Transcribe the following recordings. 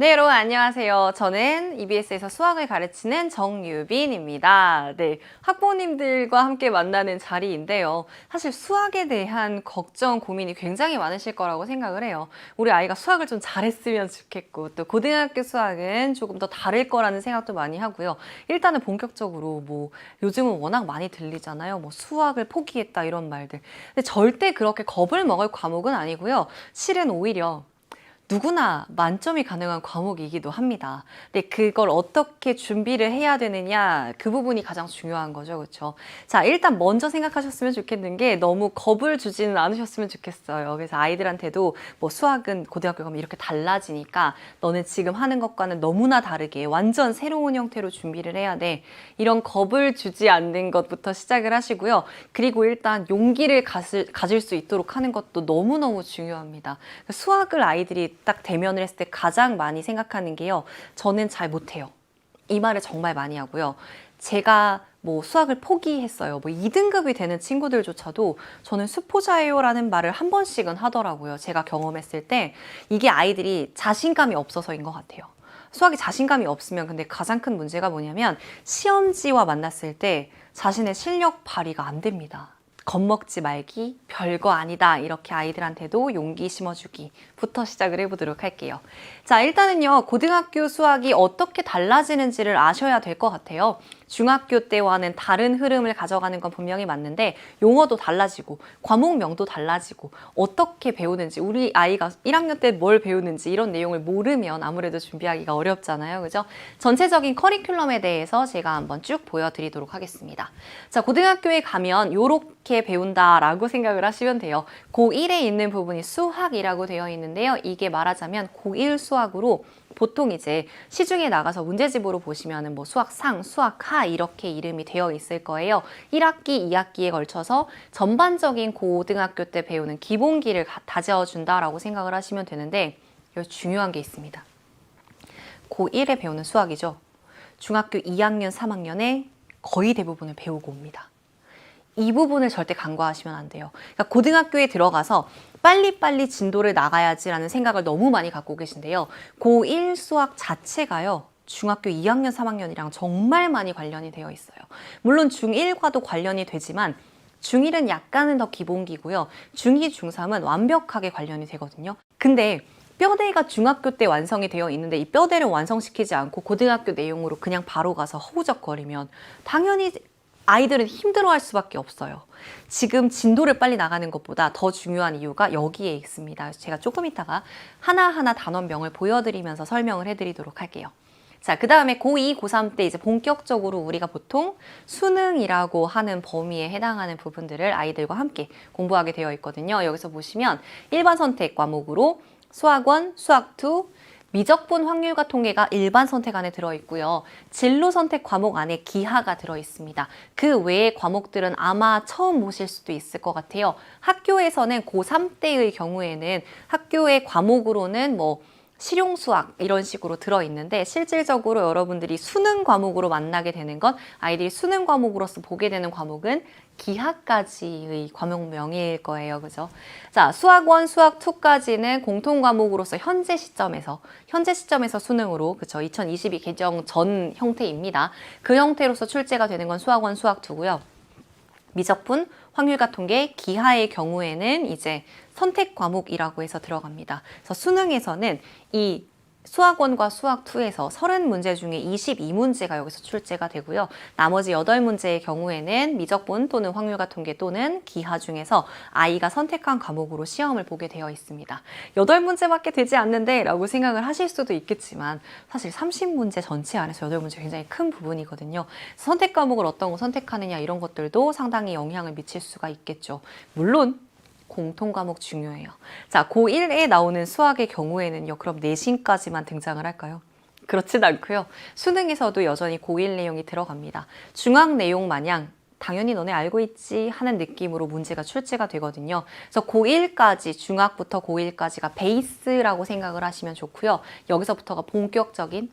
네, 여러분 안녕하세요. 저는 EBS에서 수학을 가르치는 정유빈입니다. 네, 학부모님들과 함께 만나는 자리인데요. 사실 수학에 대한 걱정, 고민이 굉장히 많으실 거라고 생각을 해요. 우리 아이가 수학을 좀 잘했으면 좋겠고, 또 고등학교 수학은 조금 더 다를 거라는 생각도 많이 하고요. 일단은 본격적으로 요즘은 워낙 많이 들리잖아요. 수학을 포기했다 이런 말들. 근데 절대 그렇게 겁을 먹을 과목은 아니고요. 실은 오히려 누구나 만점이 가능한 과목이기도 합니다. 근데 그걸 어떻게 준비를 해야 되느냐, 그 부분이 가장 중요한 거죠. 그렇죠? 자, 일단 먼저 생각하셨으면 좋겠는 게 너무 겁을 주지는 않으셨으면 좋겠어요. 그래서 아이들한테도 수학은 고등학교 가면 이렇게 달라지니까 너는 지금 하는 것과는 너무나 다르게 완전 새로운 형태로 준비를 해야 돼. 이런 겁을 주지 않는 것부터 시작을 하시고요. 그리고 일단 용기를 가질 수 있도록 하는 것도 너무너무 중요합니다. 수학을 아이들이 딱 대면을 했을 때 가장 많이 생각하는 게요. 저는 잘 못해요. 이 말을 정말 많이 하고요. 제가 수학을 포기했어요. 2등급이 되는 친구들조차도 저는 수포자예요 라는 말을 한 번씩은 하더라고요. 제가 경험했을 때 이게 아이들이 자신감이 없어서인 것 같아요. 수학에 자신감이 없으면 근데 가장 큰 문제가 뭐냐면 시험지와 만났을 때 자신의 실력 발휘가 안 됩니다. 겁먹지 말기, 별거 아니다. 이렇게 아이들한테도 용기 심어주기부터 시작을 해보도록 할게요. 자, 일단은요, 고등학교 수학이 어떻게 달라지는지를 아셔야 될 것 같아요. 중학교 때와는 다른 흐름을 가져가는 건 분명히 맞는데 용어도 달라지고 과목명도 달라지고 어떻게 배우는지 우리 아이가 1학년 때 뭘 배우는지 이런 내용을 모르면 아무래도 준비하기가 어렵잖아요. 그죠? 전체적인 커리큘럼에 대해서 제가 한번 쭉 보여드리도록 하겠습니다. 자, 고등학교에 가면 요렇게 배운다라고 생각을 하시면 돼요. 고1에 있는 부분이 수학이라고 되어 있는데요. 이게 말하자면 고1 수학으로 보통 이제 시중에 나가서 문제집으로 보시면은 수학상, 수학하 이렇게 이름이 되어 있을 거예요. 1학기, 2학기에 걸쳐서 전반적인 고등학교 때 배우는 기본기를 다져준다라고 생각을 하시면 되는데 여기 중요한 게 있습니다. 고1에 배우는 수학이죠. 중학교 2학년, 3학년에 거의 대부분을 배우고 옵니다. 이 부분을 절대 간과하시면 안 돼요. 그러니까 고등학교에 들어가서 빨리빨리 진도를 나가야지라는 생각을 너무 많이 갖고 계신데요. 고1 수학 자체가요. 중학교 2학년, 3학년이랑 정말 많이 관련이 되어 있어요. 물론 중1과도 관련이 되지만 중1은 약간은 더 기본기고요. 중2, 중3은 완벽하게 관련이 되거든요. 근데 뼈대가 중학교 때 완성이 되어 있는데 이 뼈대를 완성시키지 않고 고등학교 내용으로 그냥 바로 가서 허우적거리면 당연히 아이들은 힘들어할 수밖에 없어요. 지금 진도를 빨리 나가는 것보다 더 중요한 이유가 여기에 있습니다. 제가 조금 이따가 하나하나 단원명을 보여드리면서 설명을 해드리도록 할게요. 자, 그 다음에 고2, 고3 때 이제 본격적으로 우리가 보통 수능이라고 하는 범위에 해당하는 부분들을 아이들과 함께 공부하게 되어 있거든요. 여기서 보시면 일반 선택 과목으로 수학원, 수학2, 미적분 확률과 통계가 일반 선택 안에 들어있고요. 진로 선택 과목 안에 기하가 들어있습니다. 그 외의 과목들은 아마 처음 보실 수도 있을 것 같아요. 학교에서는 고3 때의 경우에는 학교의 과목으로는 실용수학 이런 식으로 들어있는데 실질적으로 여러분들이 수능 과목으로 만나게 되는 건 아이들이 수능 과목으로서 보게 되는 과목은 기하까지의 과목명일 거예요. 그죠? 자, 수학원, 수학2까지는 공통 과목으로서 현재 시점에서 수능으로, 그쵸? 2022 개정 전 형태입니다. 그 형태로서 출제가 되는 건 수학원, 수학2고요. 미적분, 확률과 통계, 기하의 경우에는 이제 선택 과목이라고 해서 들어갑니다. 그래서 수능에서는 이 수학원과 수학2에서 30문제 중에 22문제가 여기서 출제가 되고요. 나머지 8문제의 경우에는 미적분 또는 확률과 통계 또는 기하 중에서 아이가 선택한 과목으로 시험을 보게 되어 있습니다. 8문제밖에 되지 않는데 라고 생각을 하실 수도 있겠지만 사실 30문제 전체 안에서 8문제 굉장히 큰 부분이거든요. 선택 과목을 어떤 거 선택하느냐 이런 것들도 상당히 영향을 미칠 수가 있겠죠. 물론 공통 과목 중요해요. 자, 고1에 나오는 수학의 경우에는요. 그럼 내신까지만 등장을 할까요? 그렇진 않고요. 수능에서도 여전히 고1 내용이 들어갑니다. 중앙 내용 마냥 당연히 너네 알고 있지 하는 느낌으로 문제가 출제가 되거든요. 그래서 고1까지, 중학부터 고1까지가 베이스라고 생각을 하시면 좋고요. 여기서부터가 본격적인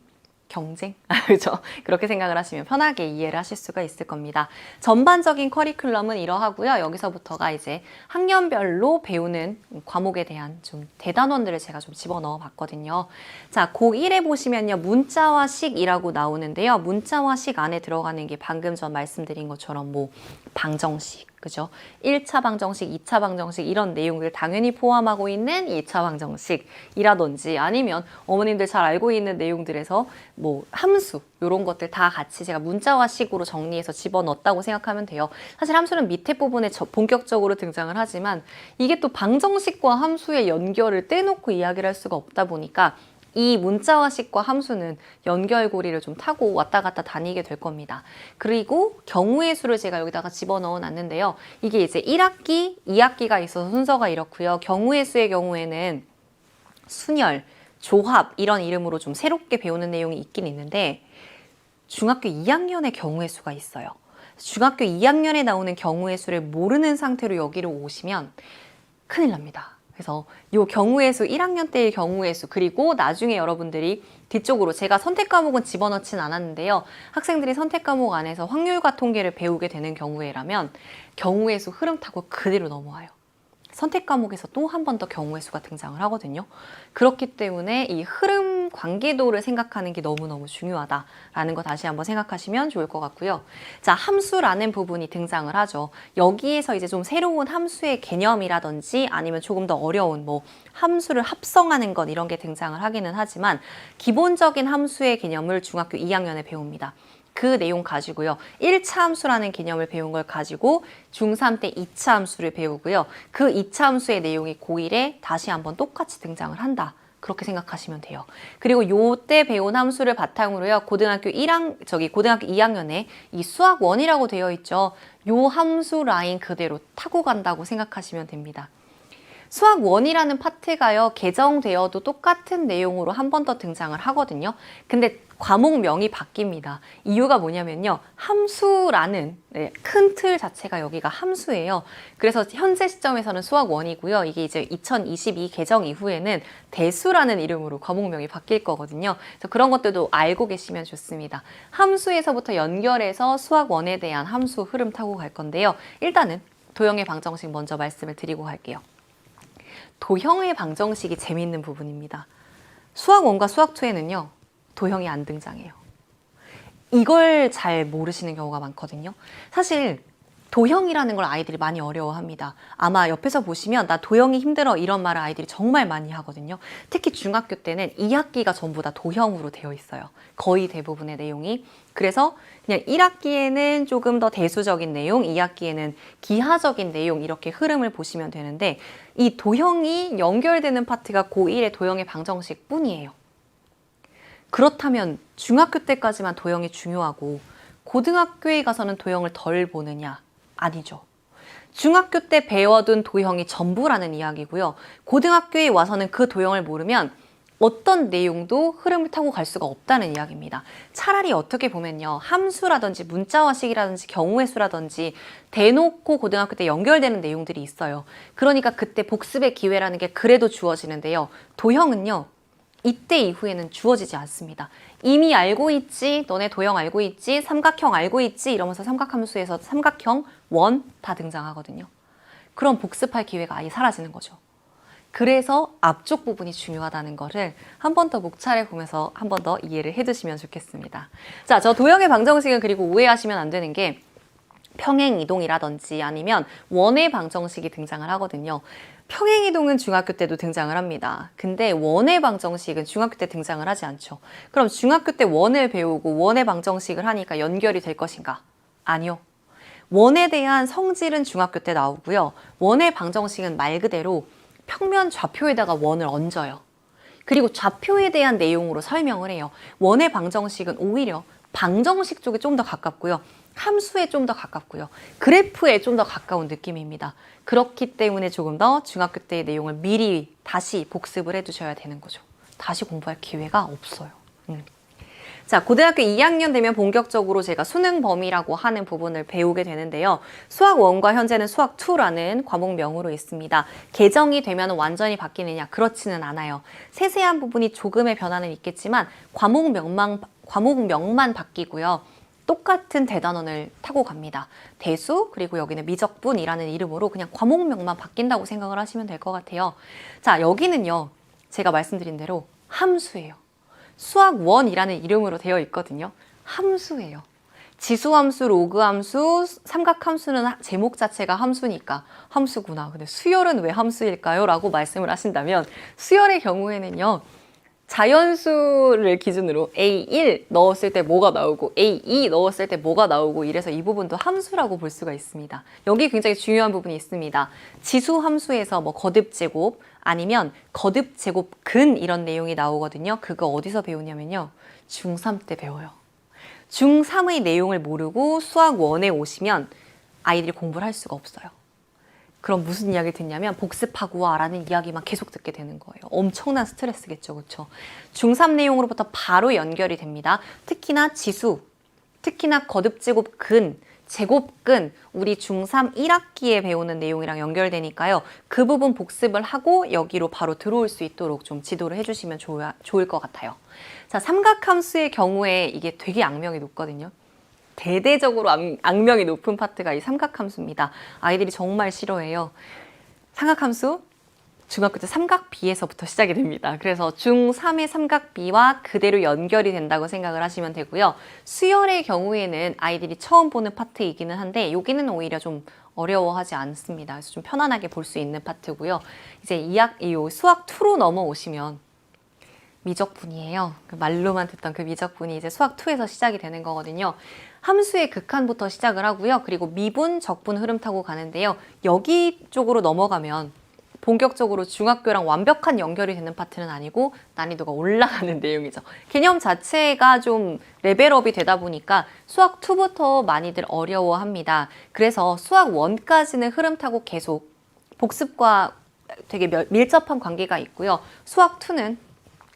경쟁? 그렇죠. 그렇게 생각을 하시면 편하게 이해를 하실 수가 있을 겁니다. 전반적인 커리큘럼은 이러하고요. 여기서부터가 이제 학년별로 배우는 과목에 대한 좀 대단원들을 제가 좀 집어넣어 봤거든요. 자, 고1에 보시면요. 문자와 식이라고 나오는데요. 문자와 식 안에 들어가는 게 방금 전 말씀드린 것처럼 뭐 방정식, 그죠? 1차 방정식, 2차 방정식 이런 내용들 당연히 포함하고 있는 2차 방정식이라든지 아니면 어머님들 잘 알고 있는 내용들에서 뭐 함수 이런 것들 다 같이 제가 문자와 식으로 정리해서 집어넣었다고 생각하면 돼요. 사실 함수는 밑에 부분에 본격적으로 등장을 하지만 이게 또 방정식과 함수의 연결을 떼놓고 이야기를 할 수가 없다 보니까 이 문자와 식과 함수는 연결고리를 좀 타고 왔다 갔다 다니게 될 겁니다. 그리고 경우의 수를 제가 여기다가 집어넣어 놨는데요. 이게 이제 1학기, 2학기가 있어서 순서가 이렇고요. 경우의 수의 경우에는 순열, 조합 이런 이름으로 좀 새롭게 배우는 내용이 있긴 있는데 중학교 2학년의 경우의 수가 있어요. 중학교 2학년에 나오는 경우의 수를 모르는 상태로 여기로 오시면 큰일 납니다. 그래서 요 경우의 수, 1학년 때의 경우의 수, 그리고 나중에 여러분들이 뒤쪽으로 제가 선택 과목은 집어넣진 않았는데요. 학생들이 선택 과목 안에서 확률과 통계를 배우게 되는 경우에라면 경우의 수 흐름 타고 그대로 넘어와요. 선택 과목에서 또 한 번 더 경우의 수가 등장을 하거든요. 그렇기 때문에 이 흐름 관계도를 생각하는 게 너무너무 중요하다라는 거 다시 한번 생각하시면 좋을 것 같고요. 자, 함수라는 부분이 등장을 하죠. 여기에서 이제 좀 새로운 함수의 개념이라든지 아니면 조금 더 어려운 뭐 함수를 합성하는 것 이런 게 등장을 하기는 하지만 기본적인 함수의 개념을 중학교 2학년에 배웁니다. 그 내용 가지고요. 1차 함수라는 개념을 배운 걸 가지고 중3 때 2차 함수를 배우고요. 그 2차 함수의 내용이 고1에 다시 한번 똑같이 등장을 한다. 그렇게 생각하시면 돼요. 그리고 요때 배운 함수를 바탕으로요. 고등학교 2학년에 이 수학 1이라고 되어 있죠. 요 함수 라인 그대로 타고 간다고 생각하시면 됩니다. 수학 1이라는 파트가요. 개정되어도 똑같은 내용으로 한 번 더 등장을 하거든요. 근데 과목명이 바뀝니다. 이유가 뭐냐면요. 함수라는 큰 틀 자체가 여기가 함수예요. 그래서 현재 시점에서는 수학 1이고요. 이게 이제 2022 개정 이후에는 대수라는 이름으로 과목명이 바뀔 거거든요. 그래서 그런 것들도 알고 계시면 좋습니다. 함수에서부터 연결해서 수학 1에 대한 함수 흐름 타고 갈 건데요. 일단은 도형의 방정식 먼저 말씀을 드리고 갈게요. 도형의 방정식이 재미있는 부분입니다. 수학 1과 수학 2에는요. 도형이 안 등장해요. 이걸 잘 모르시는 경우가 많거든요. 사실 도형이라는 걸 아이들이 많이 어려워합니다. 아마 옆에서 보시면 나 도형이 힘들어 이런 말을 아이들이 정말 많이 하거든요. 특히 중학교 때는 2학기가 전부 다 도형으로 되어 있어요. 거의 대부분의 내용이. 그래서 그냥 1학기에는 조금 더 대수적인 내용, 2학기에는 기하적인 내용 이렇게 흐름을 보시면 되는데 이 도형이 연결되는 파트가 고1의 도형의 방정식 뿐이에요. 그렇다면 중학교 때까지만 도형이 중요하고 고등학교에 가서는 도형을 덜 보느냐? 아니죠. 중학교 때 배워둔 도형이 전부라는 이야기고요. 고등학교에 와서는 그 도형을 모르면 어떤 내용도 흐름을 타고 갈 수가 없다는 이야기입니다. 차라리 어떻게 보면요. 함수라든지 문자와식이라든지 경우의 수라든지 대놓고 고등학교 때 연결되는 내용들이 있어요. 그러니까 그때 복습의 기회라는 게 그래도 주어지는데요. 도형은요. 이때 이후에는 주어지지 않습니다. 이미 알고 있지, 너네 도형 알고 있지, 삼각형 알고 있지 이러면서 삼각함수에서 삼각형, 원 다 등장하거든요. 그럼 복습할 기회가 아예 사라지는 거죠. 그래서 앞쪽 부분이 중요하다는 거를 한 번 더 목차를 보면서 한 번 더 이해를 해두시면 좋겠습니다. 자, 저 도형의 방정식은 그리고 오해하시면 안 되는 게 평행이동이라든지 아니면 원의 방정식이 등장을 하거든요. 평행이동은 중학교 때도 등장을 합니다. 근데 원의 방정식은 중학교 때 등장을 하지 않죠. 그럼 중학교 때 원을 배우고 원의 방정식을 하니까 연결이 될 것인가? 아니요. 원에 대한 성질은 중학교 때 나오고요. 원의 방정식은 말 그대로 평면 좌표에다가 원을 얹어요. 그리고 좌표에 대한 내용으로 설명을 해요. 원의 방정식은 오히려 방정식 쪽에 좀 더 가깝고요. 함수에 좀 더 가깝고요. 그래프에 좀 더 가까운 느낌입니다. 그렇기 때문에 조금 더 중학교 때의 내용을 미리 다시 복습을 해두셔야 되는 거죠. 다시 공부할 기회가 없어요. 자, 고등학교 2학년 되면 본격적으로 제가 수능 범위라고 하는 부분을 배우게 되는데요. 수학 1과 현재는 수학 2라는 과목명으로 있습니다. 개정이 되면 완전히 바뀌느냐? 그렇지는 않아요. 세세한 부분이 조금의 변화는 있겠지만 과목명만 바뀌고요. 똑같은 대단원을 타고 갑니다. 대수, 그리고 여기는 미적분이라는 이름으로 그냥 과목명만 바뀐다고 생각을 하시면 될 것 같아요. 자, 여기는요. 제가 말씀드린 대로 함수예요. 수학 1이라는 이름으로 되어 있거든요. 함수예요. 지수함수, 로그함수, 삼각함수는 제목 자체가 함수니까 함수구나. 근데 수열은 왜 함수일까요? 라고 말씀을 하신다면 수열의 경우에는요. 자연수를 기준으로 A1 넣었을 때 뭐가 나오고 A2 넣었을 때 뭐가 나오고 이래서 이 부분도 함수라고 볼 수가 있습니다. 여기 굉장히 중요한 부분이 있습니다. 지수함수에서 뭐 거듭제곱 아니면 거듭제곱근 이런 내용이 나오거든요. 그거 어디서 배우냐면요. 중3 때 배워요. 중3의 내용을 모르고 수학 1에 오시면 아이들이 공부를 할 수가 없어요. 그럼 무슨 이야기 듣냐면 복습하고 와라는 이야기만 계속 듣게 되는 거예요. 엄청난 스트레스겠죠. 그렇죠? 중3 내용으로부터 바로 연결이 됩니다. 특히나 지수, 특히나 거듭제곱근, 제곱근 우리 중3 1학기에 배우는 내용이랑 연결되니까요. 그 부분 복습을 하고 여기로 바로 들어올 수 있도록 좀 지도를 해주시면 좋을 것 같아요. 자, 삼각함수의 경우에 이게 되게 악명이 높거든요. 대대적으로 악명이 높은 파트가 이 삼각함수입니다. 아이들이 정말 싫어해요. 삼각함수 중학교 때 삼각비에서부터 시작이 됩니다. 그래서 중3의 삼각비와 그대로 연결이 된다고 생각을 하시면 되고요. 수열의 경우에는 아이들이 처음 보는 파트이기는 한데 여기는 오히려 좀 어려워하지 않습니다. 그래서 좀 편안하게 볼 수 있는 파트고요. 이제 이 수학 2로 넘어오시면 미적분이에요. 말로만 듣던 그 미적분이 이제 수학 2에서 시작이 되는 거거든요. 함수의 극한부터 시작을 하고요. 그리고 미분, 적분 흐름 타고 가는데요. 여기 쪽으로 넘어가면 본격적으로 중학교랑 완벽한 연결이 되는 파트는 아니고 난이도가 올라가는 내용이죠. 개념 자체가 좀 레벨업이 되다 보니까 수학 2부터 많이들 어려워합니다. 그래서 수학 1까지는 흐름 타고 계속 복습과 되게 밀접한 관계가 있고요. 수학 2는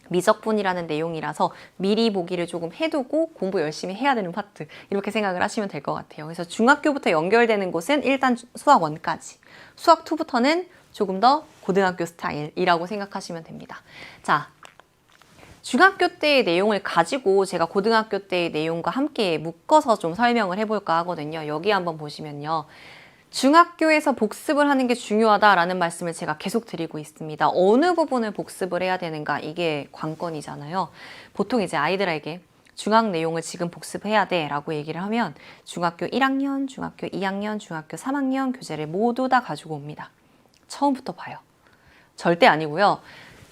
미적분이라는 내용이라서 미리 보기를 조금 해두고 공부 열심히 해야 되는 파트 이렇게 생각을 하시면 될 것 같아요. 그래서 중학교부터 연결되는 곳은 일단 수학 1까지, 수학 2부터는 조금 더 고등학교 스타일이라고 생각하시면 됩니다. 자, 중학교 때의 내용을 가지고 제가 고등학교 때의 내용과 함께 묶어서 좀 설명을 해볼까 하거든요. 여기 한번 보시면요. 중학교에서 복습을 하는 게 중요하다라는 말씀을 제가 계속 드리고 있습니다. 어느 부분을 복습을 해야 되는가 이게 관건이잖아요. 보통 이제 아이들에게 중학 내용을 지금 복습해야 돼 라고 얘기를 하면 중학교 1학년, 중학교 2학년, 중학교 3학년 교재를 모두 다 가지고 옵니다. 처음부터 봐요. 절대 아니고요.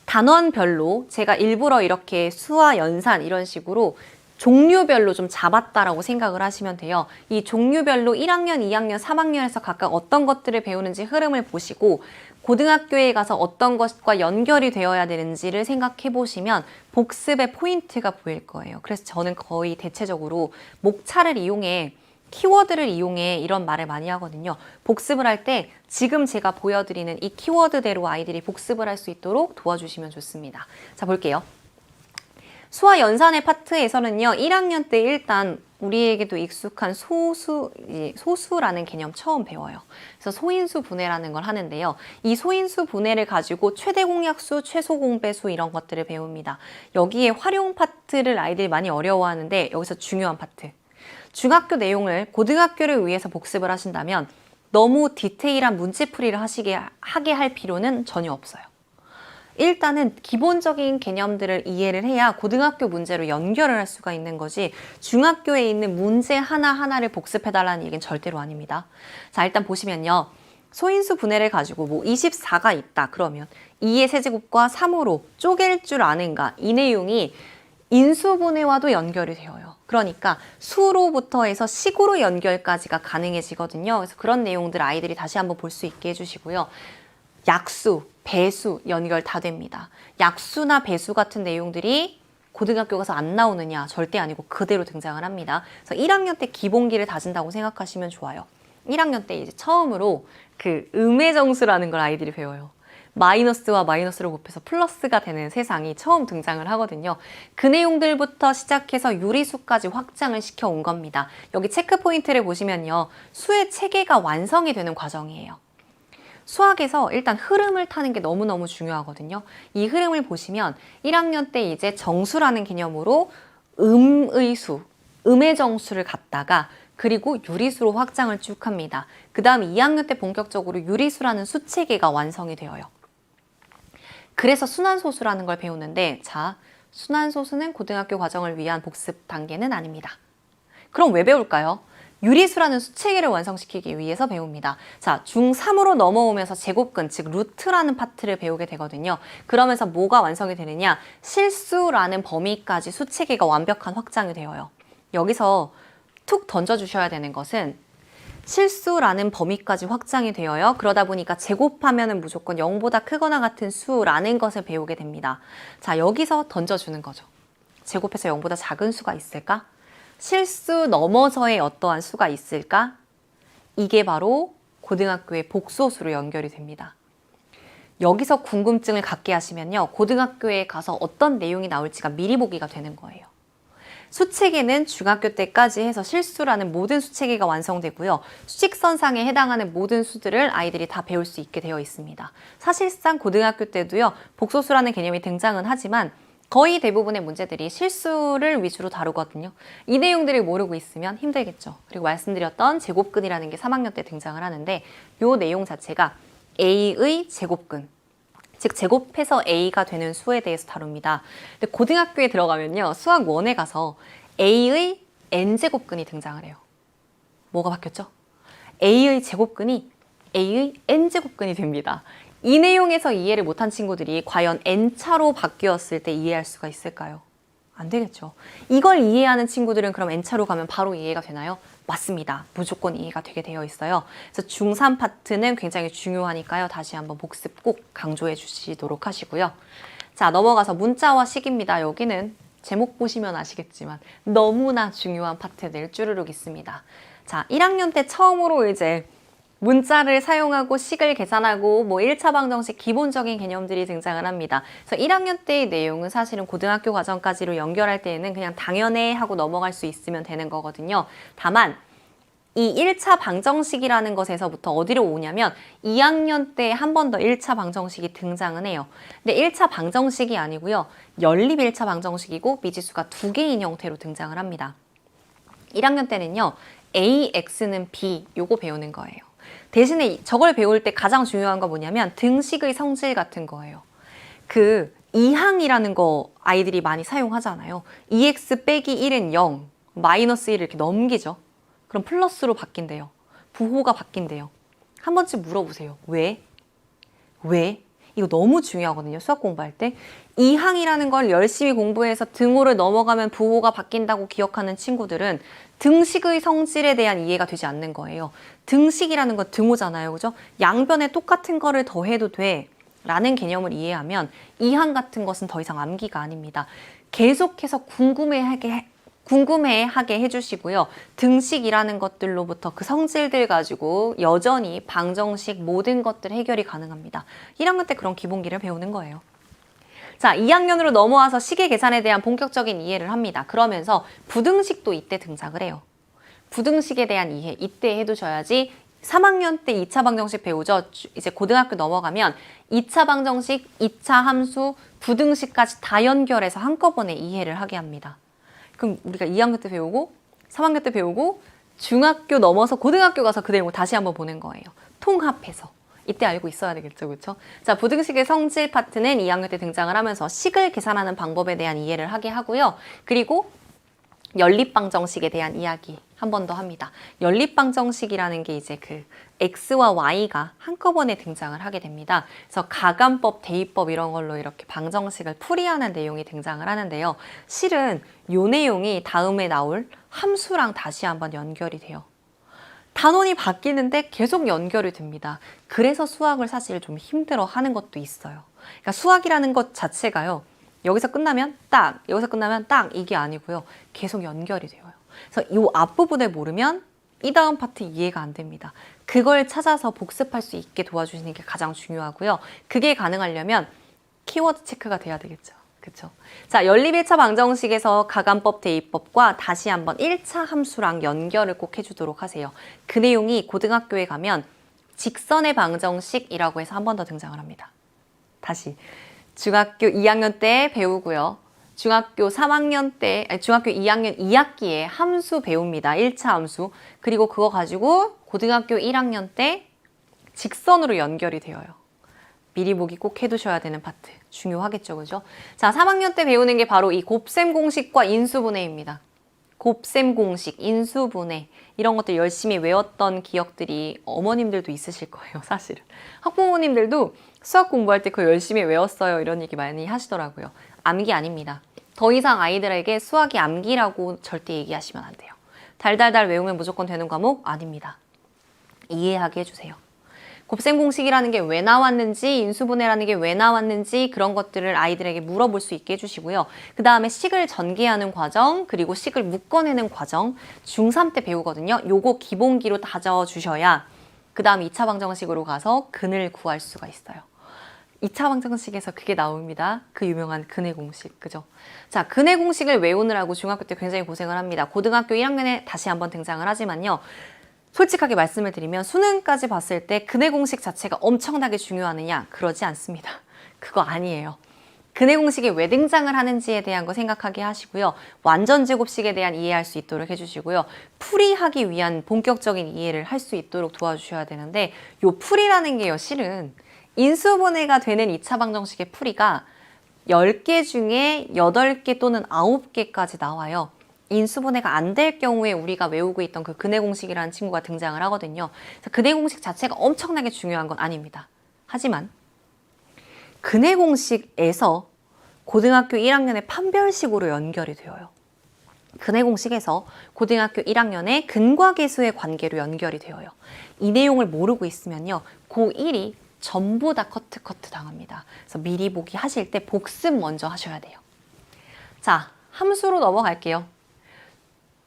단원별로 제가 일부러 이렇게 수화, 연산 이런 식으로 종류별로 좀 잡았다라고 생각을 하시면 돼요. 이 종류별로 1학년, 2학년, 3학년에서 각각 어떤 것들을 배우는지 흐름을 보시고 고등학교에 가서 어떤 것과 연결이 되어야 되는지를 생각해 보시면 복습의 포인트가 보일 거예요. 그래서 저는 거의 대체적으로 목차를 이용해 키워드를 이용해 이런 말을 많이 하거든요. 복습을 할 때 지금 제가 보여드리는 이 키워드대로 아이들이 복습을 할 수 있도록 도와주시면 좋습니다. 자, 볼게요. 수화 연산의 파트에서는요. 1학년 때 일단 우리에게도 익숙한 소수라는 개념 처음 배워요. 그래서 소인수 분해라는 걸 하는데요. 이 소인수 분해를 가지고 최대 공약수, 최소 공배수 이런 것들을 배웁니다. 여기에 활용 파트를 아이들이 많이 어려워하는데 여기서 중요한 파트. 중학교 내용을 고등학교를 위해서 복습을 하신다면 너무 디테일한 문제풀이를 하게 할 필요는 전혀 없어요. 일단은 기본적인 개념들을 이해를 해야 고등학교 문제로 연결을 할 수가 있는 거지 중학교에 있는 문제 하나하나를 복습해달라는 얘기는 절대로 아닙니다. 자, 일단 보시면요. 소인수 분해를 가지고 뭐 24가 있다 그러면 2의 세제곱과 3으로 쪼갤 줄 아는가 이 내용이 인수분해와도 연결이 되어요. 그러니까 수로부터 해서 식으로 연결까지가 가능해지거든요. 그래서 그런 내용들 아이들이 다시 한번 볼 수 있게 해주시고요. 약수, 배수 연결 다 됩니다. 약수나 배수 같은 내용들이 고등학교 가서 안 나오느냐 절대 아니고 그대로 등장을 합니다. 그래서 1학년 때 기본기를 다진다고 생각하시면 좋아요. 1학년 때 이제 처음으로 그 음의 정수라는 걸 아이들이 배워요. 마이너스와 마이너스를 곱해서 플러스가 되는 세상이 처음 등장을 하거든요. 그 내용들부터 시작해서 유리수까지 확장을 시켜온 겁니다. 여기 체크 포인트를 보시면요. 수의 체계가 완성이 되는 과정이에요. 수학에서 일단 흐름을 타는 게 너무너무 중요하거든요. 이 흐름을 보시면 1학년 때 이제 정수라는 개념으로 음의 수, 음의 정수를 갖다가 그리고 유리수로 확장을 쭉 합니다. 그 다음 2학년 때 본격적으로 유리수라는 수체계가 완성이 되어요. 그래서 순환소수라는 걸 배우는데, 자, 순환소수는 고등학교 과정을 위한 복습 단계는 아닙니다. 그럼 왜 배울까요? 유리수라는 수체계를 완성시키기 위해서 배웁니다. 자, 중3으로 넘어오면서 제곱근, 즉 루트라는 파트를 배우게 되거든요. 그러면서 뭐가 완성이 되느냐? 실수라는 범위까지 수체계가 완벽한 확장이 되어요. 여기서 툭 던져주셔야 되는 것은 실수라는 범위까지 확장이 되어요. 그러다 보니까 제곱하면은 무조건 0보다 크거나 같은 수라는 것을 배우게 됩니다. 자, 여기서 던져주는 거죠. 제곱해서 0보다 작은 수가 있을까? 실수 넘어서의 어떠한 수가 있을까? 이게 바로 고등학교의 복소수로 연결이 됩니다. 여기서 궁금증을 갖게 하시면요. 고등학교에 가서 어떤 내용이 나올지가 미리 보기가 되는 거예요. 수체계는 중학교 때까지 해서 실수라는 모든 수체계가 완성되고요. 수직선상에 해당하는 모든 수들을 아이들이 다 배울 수 있게 되어 있습니다. 사실상 고등학교 때도요. 복소수라는 개념이 등장은 하지만 거의 대부분의 문제들이 실수를 위주로 다루거든요. 이 내용들을 모르고 있으면 힘들겠죠. 그리고 말씀드렸던 제곱근이라는 게 3학년 때 등장을 하는데 이 내용 자체가 A의 제곱근, 즉 제곱해서 A가 되는 수에 대해서 다룹니다. 근데 고등학교에 들어가면요. 수학 1에 가서 A의 N제곱근이 등장을 해요. 뭐가 바뀌었죠? A의 제곱근이 A의 N제곱근이 됩니다. 이 내용에서 이해를 못한 친구들이 과연 N차로 바뀌었을 때 이해할 수가 있을까요? 안 되겠죠. 이걸 이해하는 친구들은 그럼 N차로 가면 바로 이해가 되나요? 맞습니다. 무조건 이해가 되게 되어 있어요. 그래서 중3 파트는 굉장히 중요하니까요. 다시 한번 복습 꼭 강조해 주시도록 하시고요. 자, 넘어가서 문자와 식입니다. 여기는 제목 보시면 아시겠지만 너무나 중요한 파트들 쭈르륵 있습니다. 자, 1학년 때 처음으로 이제 문자를 사용하고 식을 계산하고 뭐 1차 방정식 기본적인 개념들이 등장을 합니다. 그래서 1학년 때의 내용은 사실은 고등학교 과정까지로 연결할 때에는 그냥 당연해 하고 넘어갈 수 있으면 되는 거거든요. 다만 이 1차 방정식이라는 것에서부터 어디로 오냐면 2학년 때 한 번 더 1차 방정식이 등장은 해요. 근데 1차 방정식이 아니고요. 연립 1차 방정식이고 미지수가 2개인 형태로 등장을 합니다. 1학년 때는요. AX는 B 요거 배우는 거예요. 대신에 저걸 배울 때 가장 중요한 거 뭐냐면 등식의 성질 같은 거예요. 그 이항이라는 거 아이들이 많이 사용하잖아요. 2x 빼기 1은 0, 마이너스 1을 이렇게 넘기죠. 그럼 플러스로 바뀐대요. 부호가 바뀐대요. 한 번쯤 물어보세요. 왜? 왜? 이거 너무 중요하거든요. 수학 공부할 때. 이항이라는 걸 열심히 공부해서 등호를 넘어가면 부호가 바뀐다고 기억하는 친구들은 등식의 성질에 대한 이해가 되지 않는 거예요. 등식이라는 건 등호잖아요. 그죠? 양변에 똑같은 거를 더해도 돼. 라는 개념을 이해하면 이항 같은 것은 더 이상 암기가 아닙니다. 계속해서 궁금해하게 해주시고요. 등식이라는 것들로부터 그 성질들 가지고 여전히 방정식 모든 것들 해결이 가능합니다. 1학년 때 그런 기본기를 배우는 거예요. 자, 2학년으로 넘어와서 식의 계산에 대한 본격적인 이해를 합니다. 그러면서 부등식도 이때 등장을 해요. 부등식에 대한 이해 이때 해두셔야지 3학년 때 2차 방정식 배우죠. 이제 고등학교 넘어가면 2차 방정식, 2차 함수, 부등식까지 다 연결해서 한꺼번에 이해를 하게 합니다. 그럼 우리가 2학년 때 배우고 3학년 때 배우고 중학교 넘어서 고등학교 가서 그 내용을 다시 한번 보는 거예요. 통합해서. 이때 알고 있어야 되겠죠. 그렇죠? 자, 부등식의 성질 파트는 2학년 때 등장을 하면서 식을 계산하는 방법에 대한 이해를 하게 하고요. 그리고 연립방정식에 대한 이야기 한 번 더 합니다. 연립방정식이라는 게 이제 그 x와 y가 한꺼번에 등장을 하게 됩니다. 그래서 가감법, 대입법 이런 걸로 이렇게 방정식을 풀이하는 내용이 등장을 하는데요. 실은 이 내용이 다음에 나올 함수랑 다시 한번 연결이 돼요. 단원이 바뀌는데 계속 연결이 됩니다. 그래서 수학을 사실 좀 힘들어 하는 것도 있어요. 그러니까 수학이라는 것 자체가요. 여기서 끝나면 딱, 여기서 끝나면 딱 이게 아니고요. 계속 연결이 돼요. 그래서 이 앞부분을 모르면 이 다음 파트 이해가 안 됩니다. 그걸 찾아서 복습할 수 있게 도와주시는 게 가장 중요하고요. 그게 가능하려면 키워드 체크가 돼야 되겠죠. 그쵸? 자, 연립 1차 방정식에서 가감법, 대입법과 다시 한번 1차 함수랑 연결을 꼭 해주도록 하세요. 그 내용이 고등학교에 가면 직선의 방정식이라고 해서 한 번 더 등장을 합니다. 다시 중학교 2학년 때 배우고요. 중학교 3학년 때, 아니, 중학교 2학년 2학기에 함수 배웁니다. 1차 함수. 그리고 그거 가지고 고등학교 1학년 때 직선으로 연결이 되어요. 미리 보기 꼭 해두셔야 되는 파트. 중요하겠죠, 그죠? 자, 3학년 때 배우는 게 바로 이 곱셈 공식과 인수분해입니다. 곱셈 공식, 인수분해 이런 것들 열심히 외웠던 기억들이 어머님들도 있으실 거예요, 사실은. 학부모님들도 수학 공부할 때 그거 열심히 외웠어요, 이런 얘기 많이 하시더라고요. 암기 아닙니다. 더 이상 아이들에게 수학이 암기라고 절대 얘기하시면 안 돼요. 달달달 외우면 무조건 되는 과목 아닙니다. 이해하게 해주세요. 곱셈 공식이라는 게 왜 나왔는지, 인수분해라는 게 왜 나왔는지 그런 것들을 아이들에게 물어볼 수 있게 해주시고요. 그 다음에 식을 전개하는 과정, 그리고 식을 묶어내는 과정, 중3 때 배우거든요. 요거 기본기로 다져주셔야 그 다음 2차 방정식으로 가서 근을 구할 수가 있어요. 2차 방정식에서 그게 나옵니다. 그 유명한 근의 공식, 그죠? 자, 근의 공식을 외우느라고 중학교 때 굉장히 고생을 합니다. 고등학교 1학년에 다시 한번 등장을 하지만요. 솔직하게 말씀을 드리면 수능까지 봤을 때 근의 공식 자체가 엄청나게 중요하느냐? 그러지 않습니다. 그거 아니에요. 근의 공식이 왜 등장을 하는지에 대한 거 생각하게 하시고요. 완전 제곱식에 대한 이해할 수 있도록 해주시고요. 풀이하기 위한 본격적인 이해를 할 수 있도록 도와주셔야 되는데 요 풀이라는 게요. 실은 인수분해가 되는 2차 방정식의 풀이가 10개 중에 8개 또는 9개까지 나와요. 인수분해가 안 될 경우에 우리가 외우고 있던 그 근의 공식이라는 친구가 등장을 하거든요. 그래서 근의 공식 자체가 엄청나게 중요한 건 아닙니다. 하지만 근의 공식에서 고등학교 1학년의 판별식으로 연결이 되어요. 근의 공식에서 고등학교 1학년의 근과 계수의 관계로 연결이 되어요. 이 내용을 모르고 있으면요. 고1이 전부 다 커트 당합니다. 그래서 미리 보기 하실 때 복습 먼저 하셔야 돼요. 자, 함수로 넘어갈게요.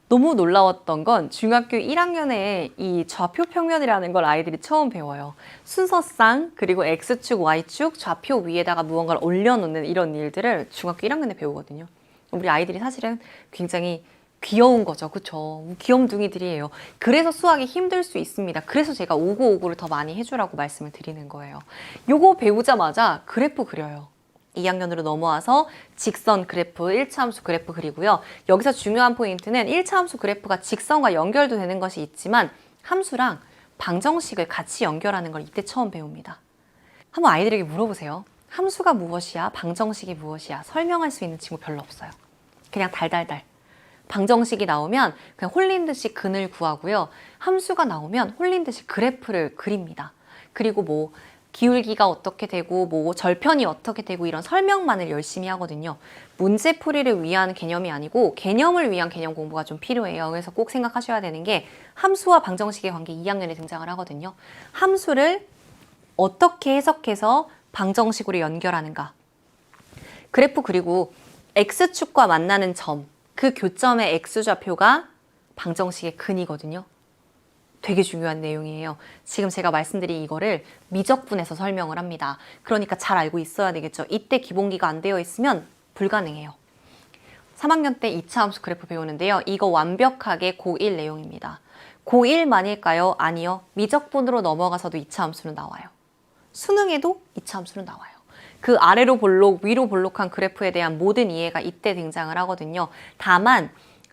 너무 놀라웠던 건 중학교 1학년에 이 좌표 평면이라는 걸 아이들이 처음 배워요. 순서상 그리고 X축, Y축, 좌표 위에다가 무언가를 올려놓는 이런 일들을 중학교 1학년에 배우거든요. 우리 아이들이 사실은 굉장히 귀여운 거죠. 그쵸? 귀염둥이들이에요. 그래서 수학이 힘들 수 있습니다. 그래서 제가 5959를 더 많이 해주라고 말씀을 드리는 거예요. 요거 배우자마자 그래프 그려요. 2학년으로 넘어와서 직선 그래프, 1차 함수 그래프 그리고요. 여기서 중요한 포인트는 1차 함수 그래프가 직선과 연결도 되는 것이 있지만 함수랑 방정식을 같이 연결하는 걸 이때 처음 배웁니다. 한번 아이들에게 물어보세요. 함수가 무엇이야? 방정식이 무엇이야? 설명할 수 있는 친구 별로 없어요. 그냥 달달달. 방정식이 나오면 그냥 홀린 듯이 근을 구하고요. 함수가 나오면 홀린 듯이 그래프를 그립니다. 그리고 뭐 기울기가 어떻게 되고 뭐 절편이 어떻게 되고 이런 설명만을 열심히 하거든요. 문제풀이를 위한 개념이 아니고 개념을 위한 개념 공부가 좀 필요해요. 그래서 꼭 생각하셔야 되는 게 함수와 방정식의 관계 2학년에 등장을 하거든요. 함수를 어떻게 해석해서 방정식으로 연결하는가. 그래프 그리고 X축과 만나는 점, 그 교점의 X좌표가 방정식의 근이거든요. 되게 중요한 내용이에요. 지금 제가 말씀드린 이거를 미적분해서 설명을 합니다. 그러니까 잘 알고 있어야 되겠죠. 이때 기본기가 안 되어 있으면 불가능해요. 3학년 때 2차 함수 그래프 배우는데요. 이거 완벽하게 고1 내용입니다. 고1만일까요? 아니요. 미적분으로 넘어가서도 2차 함수는 나와요. 수능에도 2차 함수는 나와요. 그 아래로 볼록, 위로 볼록한 그래프에 대한 모든 이해가 이때 등장을 하거든요. 다만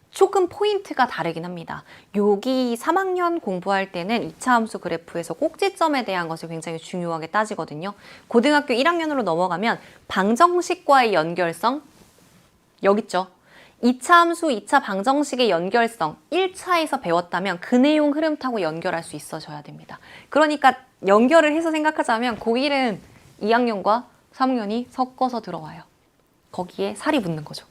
조금 포인트가 다르긴 합니다. 여기 3학년 공부할 때는 2차 함수 그래프에서 꼭지점에 대한 것을 굉장히 중요하게 따지거든요. 고등학교 1학년으로 넘어가면 방정식과의 연결성, 여기 있죠. 2차 함수, 2차 방정식의 연결성, 1차에서 배웠다면 그 내용 흐름 타고 연결할 수 있어져야 됩니다. 그러니까 연결을 해서 생각하자면 고1은 2학년과 3학년이 섞어서 들어와요. 거기에 살이 붙는 거죠.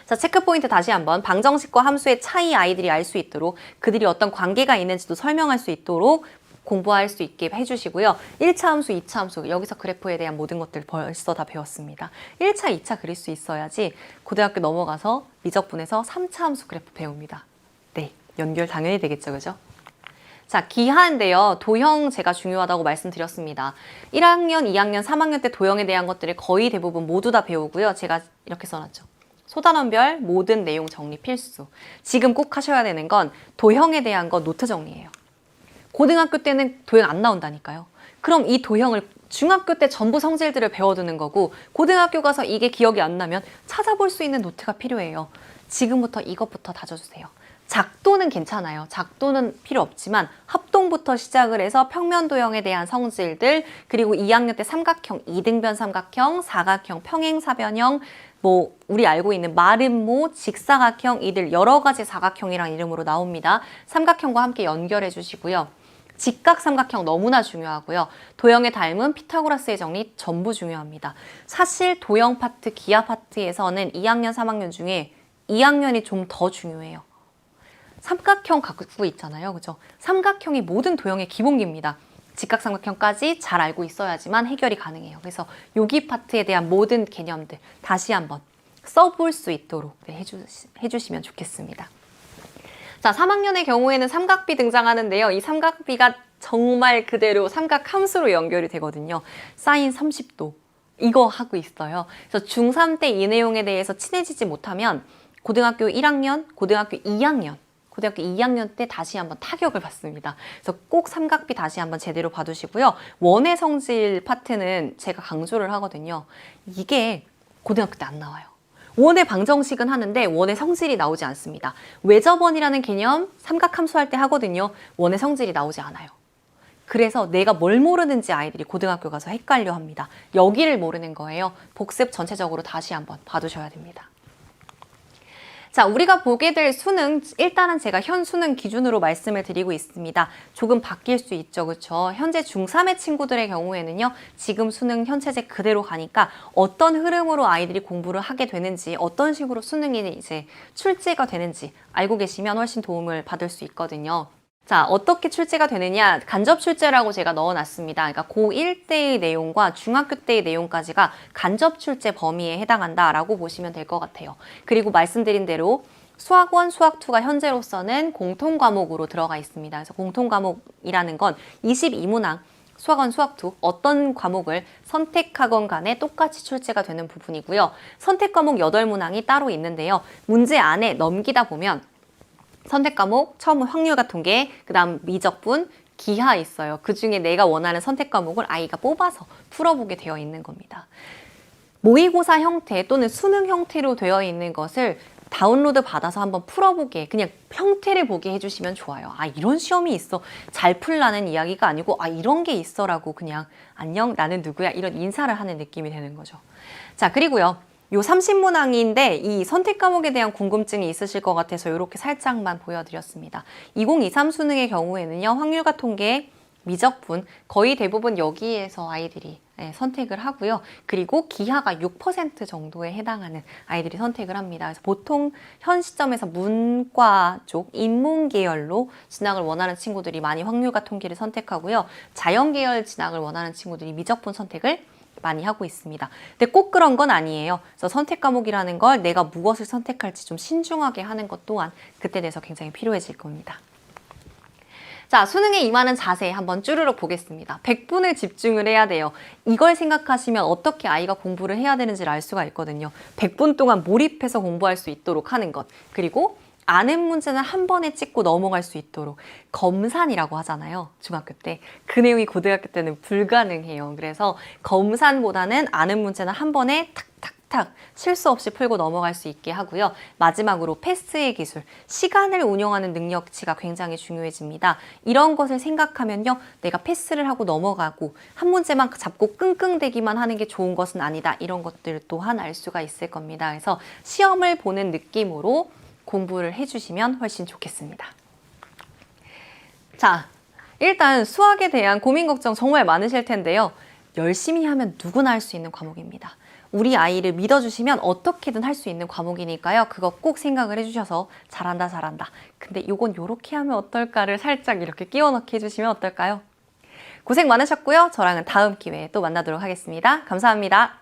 자, 체크포인트 다시 한번 방정식과 함수의 차이 아이들이 알 수 있도록 그들이 어떤 관계가 있는지도 설명할 수 있도록 공부할 수 있게 해주시고요. 1차 함수, 2차 함수 여기서 그래프에 대한 모든 것들 벌써 다 배웠습니다. 1차, 2차 그릴 수 있어야지 고등학교 넘어가서 미적분에서 3차 함수 그래프 배웁니다. 네, 연결 당연히 되겠죠, 그죠? 자, 기하인데요. 도형 제가 중요하다고 말씀드렸습니다. 1학년, 2학년, 3학년 때 도형에 대한 것들을 거의 대부분 모두 다 배우고요. 제가 이렇게 써놨죠. 소단원별 모든 내용 정리 필수. 지금 꼭 하셔야 되는 건 도형에 대한 거 노트 정리예요. 고등학교 때는 도형 안 나온다니까요. 그럼 이 도형을 중학교 때 전부 성질들을 배워두는 거고 고등학교 가서 이게 기억이 안 나면 찾아볼 수 있는 노트가 필요해요. 지금부터 이것부터 다져주세요. 작도는 괜찮아요. 작도는 필요 없지만 합동부터 시작을 해서 평면도형에 대한 성질들, 그리고 2학년 때 삼각형, 이등변 삼각형, 사각형, 평행사변형, 뭐 우리 알고 있는 마름모, 직사각형, 이들 여러 가지 사각형이란 이름으로 나옵니다. 삼각형과 함께 연결해 주시고요. 직각삼각형 너무나 중요하고요. 도형에 닮은 피타고라스의 정리 전부 중요합니다. 사실 도형 파트, 기하 파트에서는 2학년, 3학년 중에 2학년이 좀 더 중요해요. 삼각형 갖고 있잖아요. 그죠? 삼각형이 모든 도형의 기본기입니다. 직각삼각형까지 잘 알고 있어야지만 해결이 가능해요. 그래서 여기 파트에 대한 모든 개념들 다시 한번 써볼 수 있도록 해주시면 좋겠습니다. 자, 3학년의 경우에는 삼각비 등장하는데요. 이 삼각비가 정말 그대로 삼각함수로 연결이 되거든요. 사인 30도. 이거 하고 있어요. 그래서 중3 때 이 내용에 대해서 친해지지 못하면 고등학교 1학년, 고등학교 2학년 때 다시 한번 타격을 받습니다. 그래서 꼭 삼각비 다시 한번 제대로 봐두시고요. 원의 성질 파트는 제가 강조를 하거든요. 이게 고등학교 때 안 나와요. 원의 방정식은 하는데 원의 성질이 나오지 않습니다. 외접원이라는 개념 삼각함수 할 때 하거든요. 원의 성질이 나오지 않아요. 그래서 내가 뭘 모르는지 아이들이 고등학교 가서 헷갈려 합니다. 여기를 모르는 거예요. 복습 전체적으로 다시 한번 봐두셔야 됩니다. 자, 우리가 보게 될 수능, 일단은 제가 현 수능 기준으로 말씀을 드리고 있습니다. 조금 바뀔 수 있죠, 그렇죠? 현재 중3의 친구들의 경우에는요, 지금 수능 현 체제 그대로 가니까 어떤 흐름으로 아이들이 공부를 하게 되는지, 어떤 식으로 수능이 이제 출제가 되는지 알고 계시면 훨씬 도움을 받을 수 있거든요. 자, 어떻게 출제가 되느냐? 간접 출제라고 제가 넣어놨습니다. 그러니까 고1 때의 내용과 중학교 때의 내용까지가 간접 출제 범위에 해당한다라고 보시면 될 것 같아요. 그리고 말씀드린 대로 수학 1, 수학 2가 현재로서는 공통 과목으로 들어가 있습니다. 그래서 공통 과목이라는 건 22문항 수학 1, 수학 2 어떤 과목을 선택하건 간에 똑같이 출제가 되는 부분이고요. 선택 과목 8문항이 따로 있는데요. 문제 안에 넘기다 보면 선택 과목, 처음은 확률과 통계, 그 다음 미적분, 기하 있어요. 그 중에 내가 원하는 선택 과목을 아이가 뽑아서 풀어보게 되어 있는 겁니다. 모의고사 형태 또는 수능 형태로 되어 있는 것을 다운로드 받아서 한번 풀어보게, 그냥 형태를 보게 해주시면 좋아요. 아, 이런 시험이 있어. 잘 풀라는 이야기가 아니고 아, 이런 게 있어라고 그냥 안녕, 나는 누구야? 이런 인사를 하는 느낌이 되는 거죠. 자, 그리고요. 요 30문항인데 이 선택 과목에 대한 궁금증이 있으실 것 같아서 이렇게 살짝만 보여드렸습니다. 2023 수능의 경우에는요. 확률과 통계, 미적분 거의 대부분 여기에서 아이들이 선택을 하고요. 그리고 기하가 6% 정도에 해당하는 아이들이 선택을 합니다. 그래서 보통 현 시점에서 문과 쪽 인문 계열로 진학을 원하는 친구들이 많이 확률과 통계를 선택하고요. 자연 계열 진학을 원하는 친구들이 미적분 선택을 많이 하고 있습니다. 근데 꼭 그런 건 아니에요. 그래서 선택 과목이라는 걸 내가 무엇을 선택할지 좀 신중하게 하는 것 또한 그때 돼서 굉장히 필요해질 겁니다. 자, 수능에 임하는 자세 한번 쭈르륵 보겠습니다. 100분을 집중을 해야 돼요. 이걸 생각하시면 어떻게 아이가 공부를 해야 되는지를 알 수가 있거든요. 100분 동안 몰입해서 공부할 수 있도록 하는 것. 그리고 아는 문제는 한 번에 찍고 넘어갈 수 있도록 검산이라고 하잖아요. 중학교 때. 그 내용이 고등학교 때는 불가능해요. 그래서 검산보다는 아는 문제는 한 번에 탁탁탁 실수 없이 풀고 넘어갈 수 있게 하고요. 마지막으로 패스의 기술, 시간을 운영하는 능력치가 굉장히 중요해집니다. 이런 것을 생각하면요. 내가 패스를 하고 넘어가고 한 문제만 잡고 끙끙대기만 하는 게 좋은 것은 아니다. 이런 것들 또한 알 수가 있을 겁니다. 그래서 시험을 보는 느낌으로 공부를 해주시면 훨씬 좋겠습니다. 자, 일단 수학에 대한 고민 걱정 정말 많으실 텐데요. 열심히 하면 누구나 할 수 있는 과목입니다. 우리 아이를 믿어주시면 어떻게든 할 수 있는 과목이니까요. 그거 꼭 생각을 해주셔서 잘한다 잘한다. 근데 이건 이렇게 하면 어떨까를 살짝 이렇게 끼워 넣기 해주시면 어떨까요? 고생 많으셨고요. 저랑은 다음 기회에 또 만나도록 하겠습니다. 감사합니다.